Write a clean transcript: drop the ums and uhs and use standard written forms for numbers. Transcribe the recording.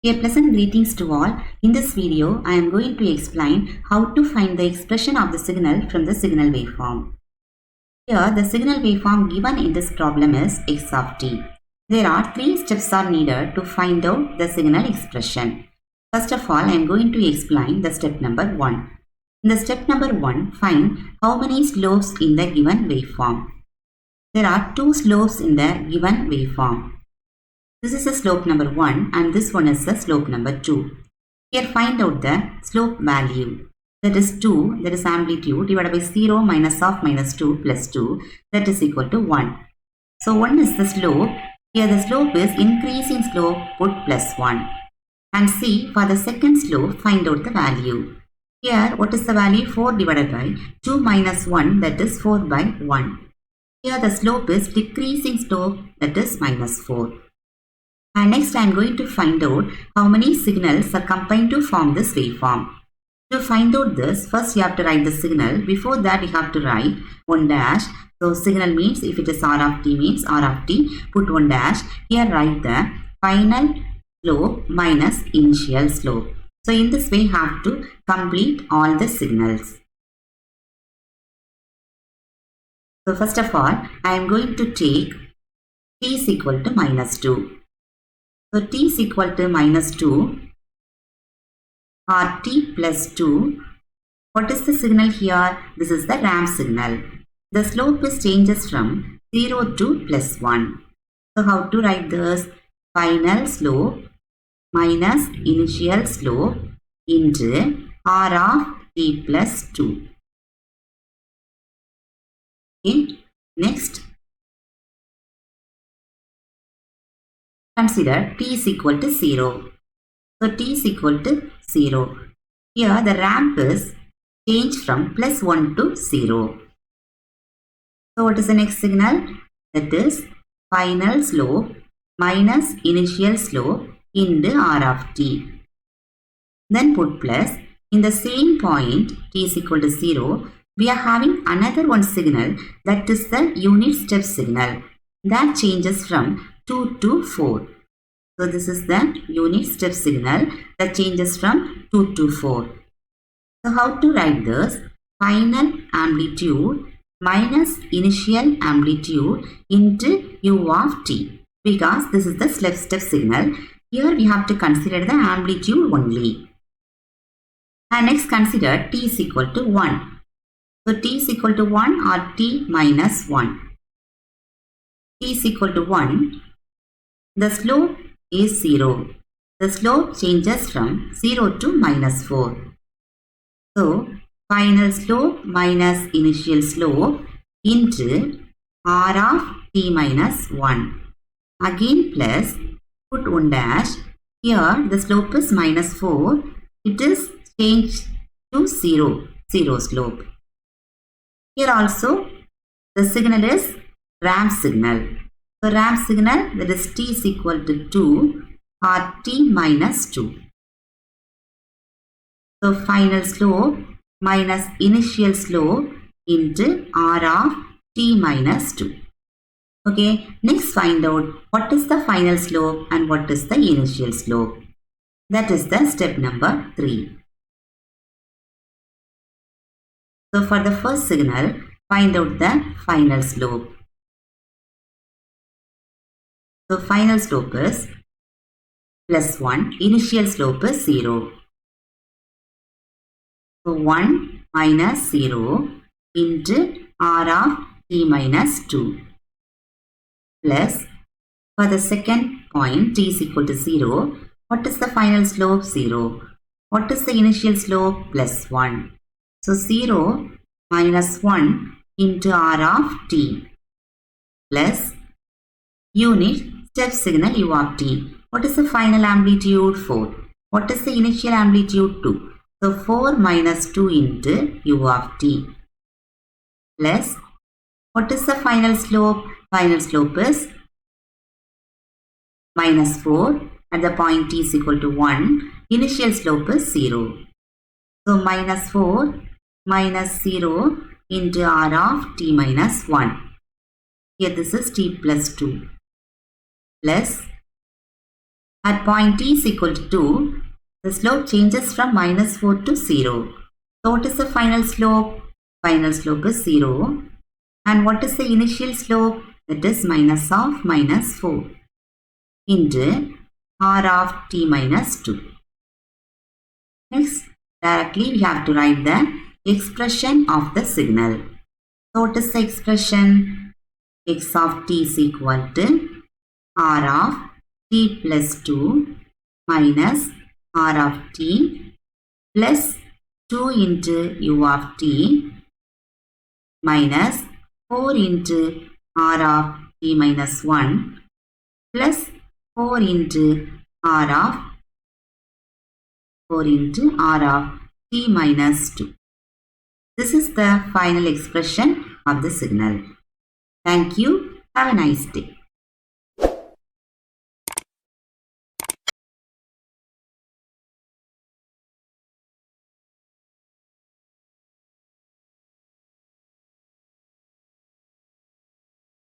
A pleasant greetings to all. In this video, I am going to explain how to find the expression of the signal from the signal waveform. Here, the signal waveform given in this problem is x of t. There are 3 steps are needed to find out the signal expression. First of all, I am going to explain the step number 1. In the step number 1, find how many slopes in the given waveform. There are 2 slopes in the given waveform. This is the slope number 1 and this one is the slope number 2. Here find out the slope value. That is 2, that is amplitude divided by 0 minus of minus 2 plus 2, that is equal to 1. So 1 is the slope. Here the slope is increasing slope, put plus 1. And see, for the second slope, find out the value. Here what is the value? 4 divided by 2 minus 1, that is 4 by 1. Here the slope is decreasing slope, that is minus 4. And next I am going to find out how many signals are combined to form this waveform. To find out this, first you have to write the signal. Before that you have to write 1 dash. So signal means if it is R of t means R of t, put 1 dash. Here write the final slope minus initial slope. So in this way you have to complete all the signals. So first of all, I am going to take t is equal to minus 2. So t is equal to minus 2 or t plus 2. What is the signal here? This is the ramp signal. The slope is changes from 0 to plus 1. So how to write this? Final slope minus initial slope into r of t plus 2. Okay. Next, consider t is equal to 0. So t is equal to 0. Here the ramp is changed from plus 1 to 0. So what is the next signal? That is final slope minus initial slope into r of t. Then put plus. In the same point t is equal to 0, we are having another one signal, that is the unit step signal. That changes from 2 to 4. So this is the unit step signal that changes from 2 to 4. So how to write this? Final amplitude minus initial amplitude into u of t. Because this is the step signal. Here we have to consider the amplitude only. And next consider t is equal to 1. So t is equal to 1 or t minus 1. T is equal to 1. The slope is 0. The slope changes from 0 to minus 4. So, final slope minus initial slope into r of t minus 1. Again plus, put 1 dash. Here the slope is minus 4. It is changed to 0. 0 slope. Here also the signal is ramp signal. So ramp signal, that is t is equal to 2 or t minus 2. So final slope minus initial slope into r of t minus 2. Okay, next find out what is the final slope and what is the initial slope. That is the step number 3. So for the first signal, find out the final slope. So final slope is plus 1, initial slope is 0. So 1 minus 0 into r of t minus 2 plus, for the second point t is equal to 0, what is the final slope? 0. What is the initial slope? Plus 1. So 0 minus 1 into r of t plus unit step signal u of t. What is the final amplitude? 4. What is the initial amplitude? 2. So 4 minus 2 into u of t plus, what is the final slope? Final slope is minus 4 at the point t is equal to 1. Initial slope is 0. So minus 4 minus 0 into r of t minus 1. Here this is t plus 2 plus At point t is equal to 2, the slope changes from minus 4 to 0. So what is the final slope? Final slope is 0. And what is the initial slope? That is minus of minus 4 into r of t minus 2. Next, directly we have to write the expression of the signal. So what is the expression? X of t is equal to r of t plus 2 minus r of t plus 2 into u of t minus 4 into r of t minus 1 plus 4 into r of t minus 2. This is the final expression of the signal. Thank you. Have a nice day.